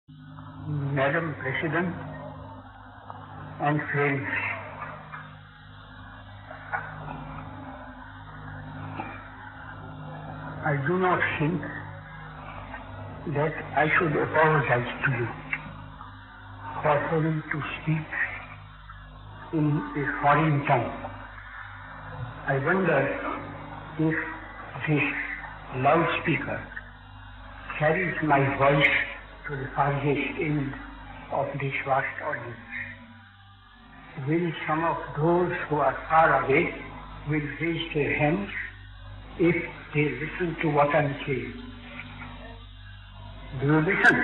Madam President and friends, I do not think that I should apologize to you for having to speak in a foreign tongue. I wonder if this loudspeaker carries my voice to the farthest end of this vast audience. Will some of those who are far away will raise their hands if they listen to what I am saying? Do you listen?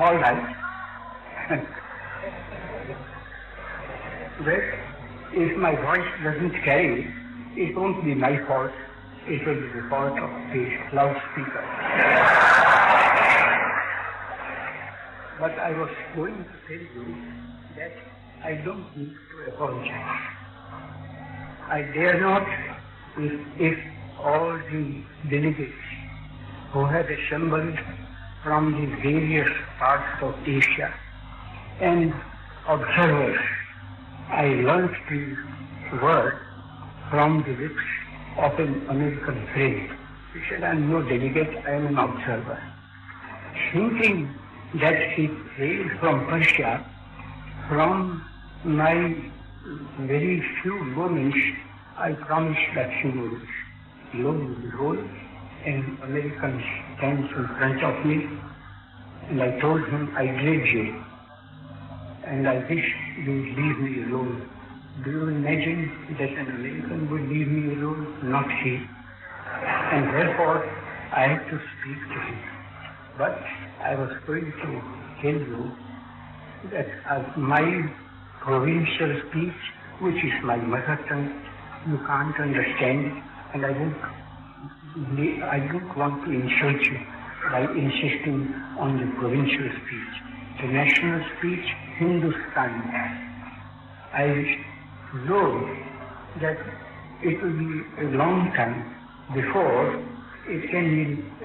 All right. Well, if my voice doesn't carry, it won't be my fault. It will be the fault of the loudspeaker. But I was going to tell you that I don't need to apologize. I dare not, if all the delegates who have assembled from the various parts of Asia and observers, I learnt the word from the lips of an American friend. He said, I am no delegate, I am an observer. Thinking that it hailed from Persia, from my very few moments, I promised that he would lo and behold, an American stands in front of me, and I told him I dread you, and I wish you would leave me alone. Do you imagine that an American would leave me alone? Not he. And therefore, I had to speak to him. But I was going to tell you that my provincial speech, which is my mother tongue, you can't understand, and I don't want to insult you by insisting on the provincial speech. The national speech, Hindustani. I know that it will be a long time before it can be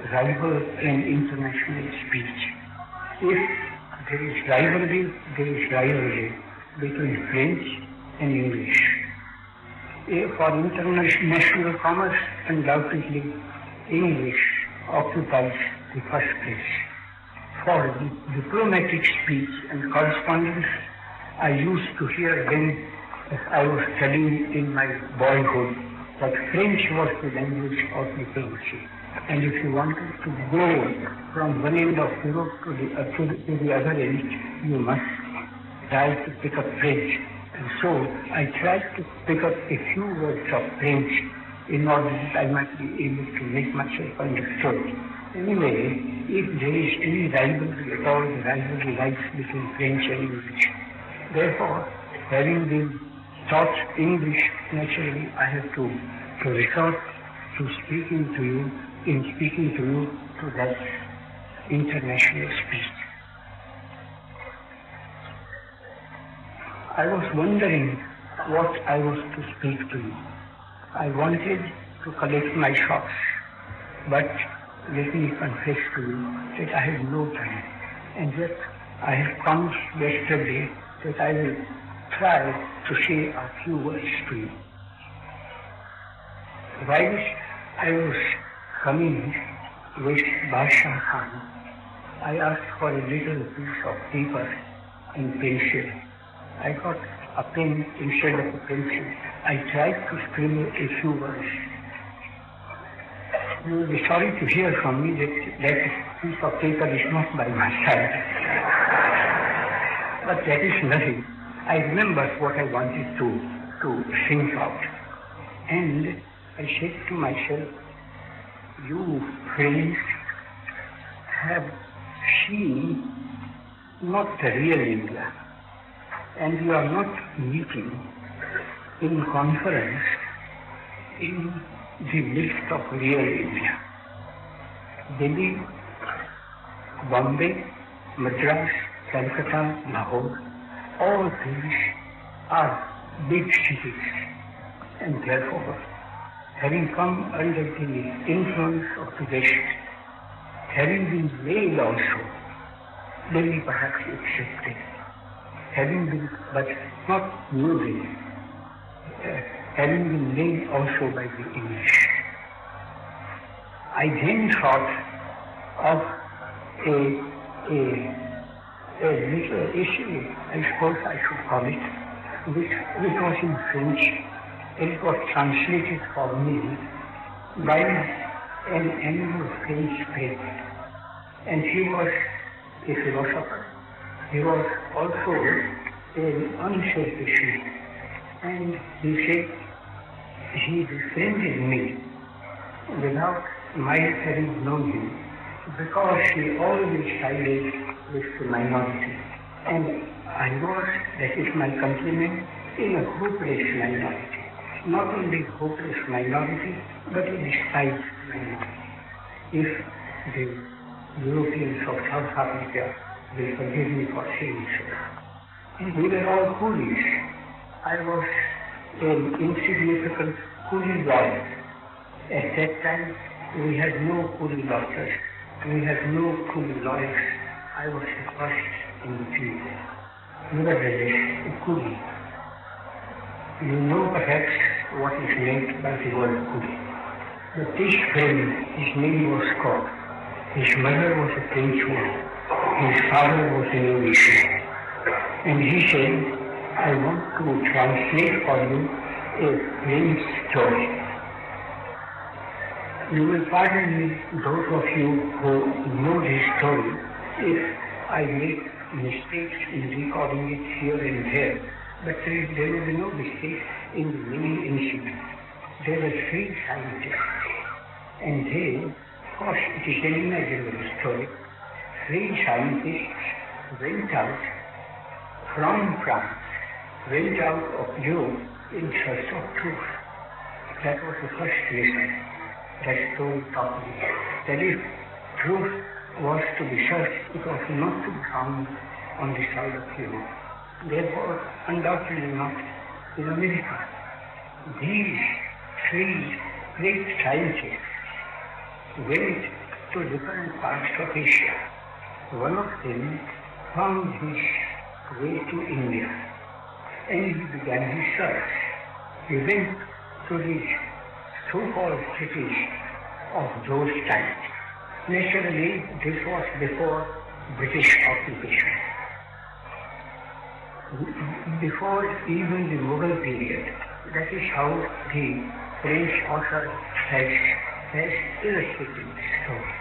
rival an international speech. If there is rivalry between French and English. For international commerce, undoubtedly, English occupies the first place. For diplomatic speech and correspondence, I used to hear when I was studying in my boyhood that French was the language of diplomacy. And if you wanted to go from one end of Europe to the other end, you must try to pick up French. And so I tried to pick up a few words of French in order that I might be able to make myself understood. Anyway, if there is any rivalry at all, the rivalry lies between French and English. Therefore, having been taught English, naturally I have to resort to speaking to you to that international speech. I was wondering what I was to speak to you. I wanted to collect my thoughts, but let me confess to you that I have no time, and yet I have promised yesterday that I will try to say a few words to you. While I was coming with Basha Khan, I asked for a little piece of paper and pencil. I got a pen instead of a pencil. I tried to scribble a few words. You will be sorry to hear from me that piece of paper is not by my side. But that is nothing. I remembered what I wanted to think out. And I said to myself, you friends have seen not the real India, and you are not meeting in conference in the midst of real India. Delhi, Bombay, Madras, Calcutta, Lahore, all these are big cities, and therefore, having come under the influence of the West, having been made also, may be perhaps accepted, having been, but not using, having been made also by the English. I then thought of a little issue, I suppose I should call it, which was in French. It was translated for me by an animal French priest, and he was a philosopher. He was also an unselfish man, and he said he befriended me without my having known him, because he always sided with the minority, and I was, that is my countrymen, in a hopeless minority. Not only hopeless minority, but a despised minority. If the Europeans of South Africa will forgive me for saying so. And we were all coolies. I was an insignificant coolie lawyer. At that time, we had no coolie doctors. We had no coolie lawyers. I was the first in the field. Nevertheless, a coolie. You know perhaps what is meant by the word coolie. But this friend, his name was Scott. His mother was a French woman. His father was an Englishman. And he said, I want to translate for you a French story. You will pardon me, those of you who know this story, if I make mistakes in recording it here and there, but there will be no mistake in the many incidents. There were 3 scientists, and they, of course it is an imaginary story, 3 scientists went out from France, went out of Europe in search of truth. That was the first lesson that story taught me. That if truth was to be searched, it was not to be found on the side of Europe. Therefore, undoubtedly not in America. These 3 great scientists went to different parts of Asia. One of them found his way to India, and he began his search. He went to the so-called cities of those times. Naturally, this was before British occupation. Before even the Mughal period. That is how the French author has illustrated the story.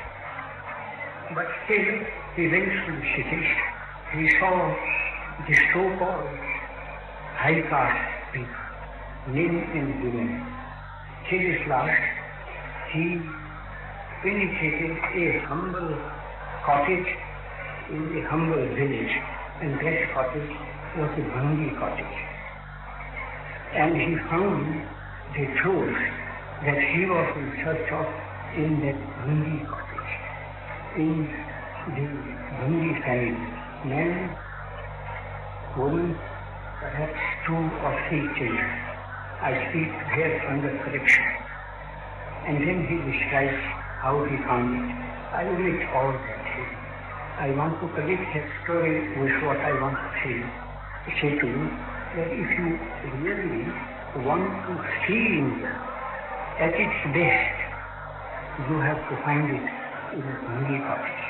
But still, he went to the cities. He saw the so-called high caste people, men and women. Till at last, he penetrated a humble cottage in a humble village, and that cottage was a Gandhi cottage. And he found the truth that he was in search of in that Gandhi cottage, in the Gandhi family. Man, woman, perhaps 2 or 3 children. I speak here under correction. And then he describes how he found it. I omit all that. I want to connect that story with what I want to say to you, that if you really want to see India at its best, you have to find it in a Gandhi cottage.